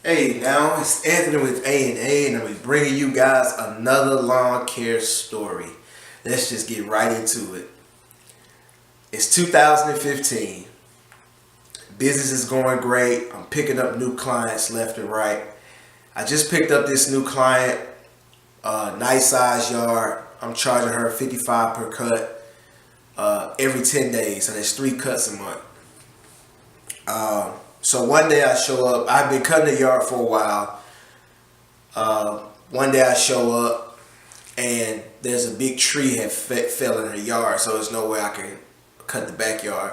Hey, now it's Anthony with A&A, and I'm bringing you guys another lawn care story. Let's just get right into it. It's 2015. Business is going great. I'm picking up new clients left and right. I just picked up this new client, nice size yard. I'm charging her 55 per cut every 10 days, so that's 3 cuts a month. So one day I show up. I've been cutting the yard for a while. One day I show up and there's a big tree had fell in her yard, so there's no way I can cut the backyard.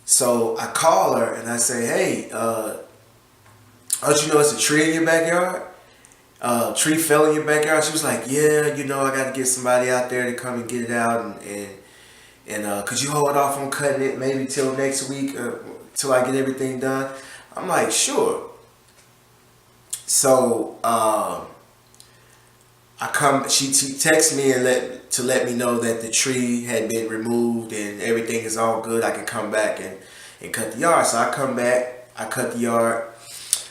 So I call her and I say, "Hey, don't you know it's a tree in your backyard? Tree fell in your backyard." She was like, "Yeah, I got to get somebody out there to come and get it out, and could you hold off on cutting it maybe till next week, till I get everything done?" I'm like, "Sure." So I come. She texts me and let me know that the tree had been removed and everything is all good. I can come back and cut the yard. So I come back. I cut the yard.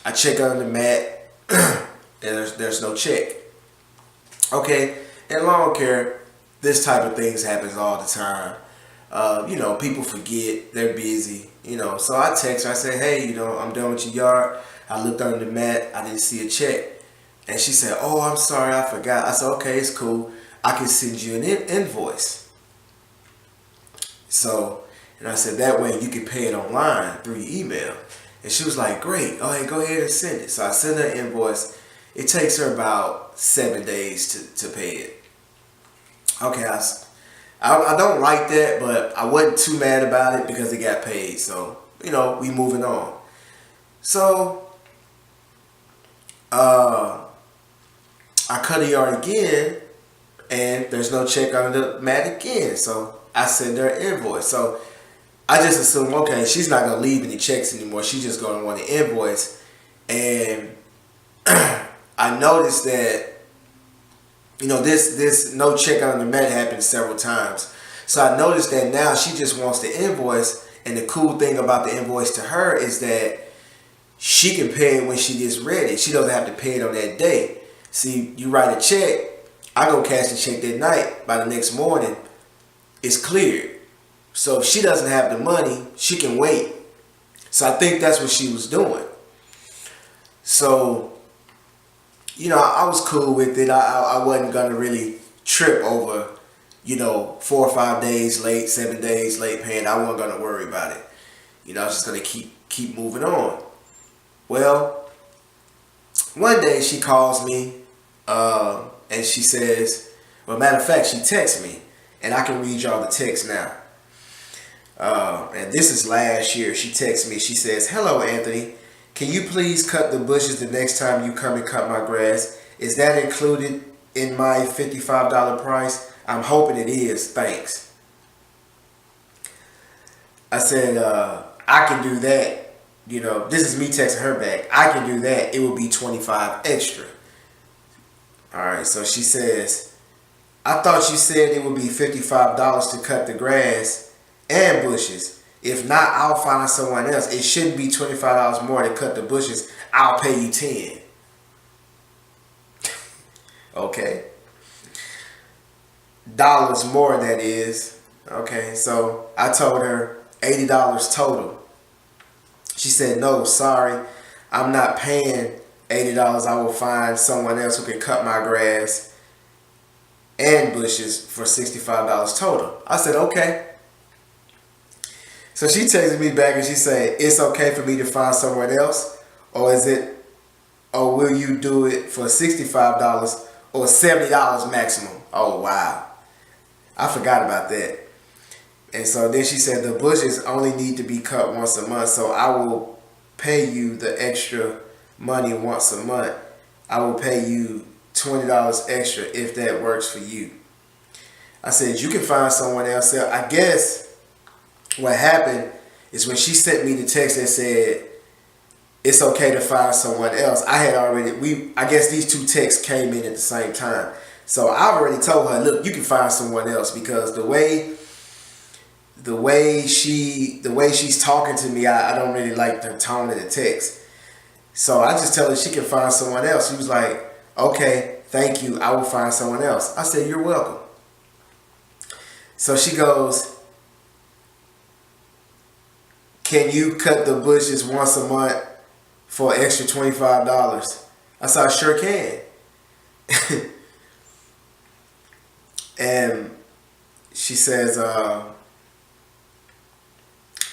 I check under the mat. And there's no check. Okay, in lawn care, this type of things happens all the time. People forget, they're busy. So I text her. I say, "Hey, I'm done with your yard. I looked under the mat. I didn't see a check." And she said, "Oh, I'm sorry, I forgot." I said, "Okay, it's cool. I can send you an invoice." So, and I said, "That way you can pay it online through your email." And she was like, "Great. All right, go ahead and send it." So I send her an invoice. It takes her about 7 days to pay it. Okay, I don't like that, but I wasn't too mad about it because it got paid. So, we moving on. So, I cut a yard again, and there's no check on the mat again. So I send her an invoice. So I just assume, okay, she's not gonna leave any checks anymore. She's just gonna want an invoice. And I noticed that this no check on the mat happened several times. So I noticed that now she just wants the invoice. And the cool thing about the invoice to her is that she can pay it when she gets ready. She doesn't have to pay it on that day. See, you write a check, I go cash the check that night. By the next morning, it's cleared. So if she doesn't have the money, she can wait. So I think that's what she was doing. So, I was cool with it. I wasn't going to really trip over, 4 or 5 days late, 7 days late paying. I wasn't going to worry about it. I was just going to keep moving on. Well, one day she calls me and she says, well, matter of fact, she texts me, and I can read y'all the text now. And this is last year. She texts me. She says, "Hello, Anthony. Can you please cut the bushes the next time you come and cut my grass? Is that included in my $55 price? I'm hoping it is. Thanks." I said, "I can do that. This is me texting her back. I can do that. It will be 25 extra." All right. So she says, "I thought you said it would be $55 to cut the grass and bushes. If not, I'll find someone else. It shouldn't be $25 more to cut the bushes. I'll pay you 10. Okay. Dollars more, that is. Okay. So I told her $80 total. She said, "No, sorry. I'm not paying $80. I will find someone else who can cut my grass and bushes for $65 total." I said, "Okay." So she texted me back and she said, "It's okay for me to find someone else? Or will you do it for $65 or $70 maximum?" Oh, wow. I forgot about that. And so then she said, "The bushes only need to be cut once a month, so I will pay you the extra money once a month. I will pay you $20 extra if that works for you." I said, "You can find someone else." I guess what happened is when she sent me the text that said, "It's okay to find someone else," I guess these two texts came in at the same time. So I already told her, "Look, you can find someone else," because the way she's talking to me, I don't really like the tone of the text. So I just tell her she can find someone else. She was like, okay, thank you. I will find someone else. I said, you're welcome. So she goes, can you cut the bushes once a month for an extra $25? I said, I sure can. And she says,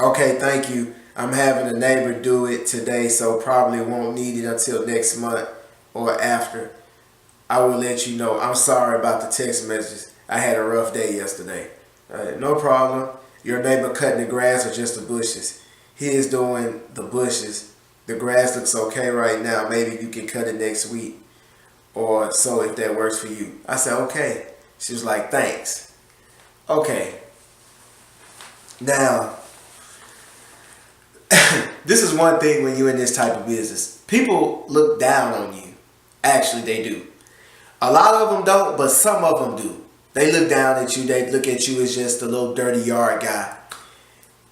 okay, thank you. I'm having a neighbor do it today, so probably won't need it until next month or after. I will let you know. I'm sorry about the text messages. I had a rough day yesterday. No problem. Your neighbor cutting the grass or just the bushes? He is doing the bushes. The grass looks okay right now. Maybe you can cut it next week or so if that works for you. I said, okay. She was like, thanks. Okay. Now, this is one thing when you're in this type of business. People look down on you. Actually, they do. A lot of them don't, but some of them do. They look down at you. They look at you as just a little dirty yard guy.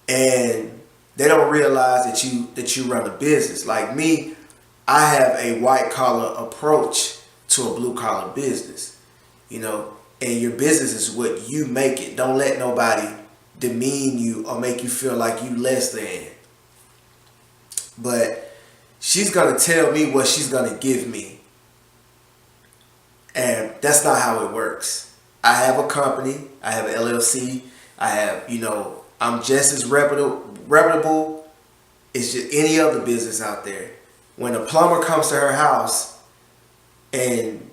And they don't realize that you run a business. Like me, I have a white collar approach to a blue collar business. You know, and your business is what you make it. Don't let nobody demean you or make you feel like you less than. But she's going to tell me what she's going to give me. And that's not how it works. I have a company. I have an LLC. I have, I'm just as reputable as just any other business out there. When a plumber comes to her house and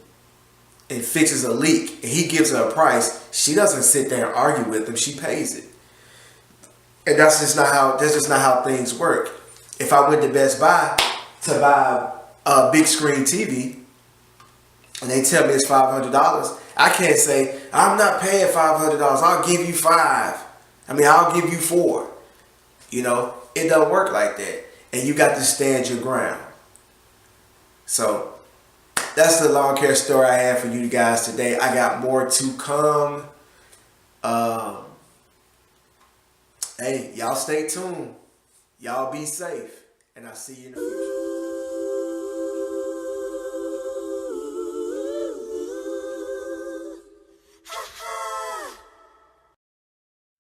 fixes a leak and he gives her a price, she doesn't sit there and argue with him. She pays it. And that's just not how things work. If I went to Best Buy to buy a big screen TV and they tell me it's $500, I can't say, I'm not paying $500. I'll give you $5. I'll give you $4. It doesn't work like that. And you got to stand your ground. So that's the lawn care story I have for you guys today. I got more to come. Hey, y'all stay tuned. Y'all be safe. And I'll see you in the future.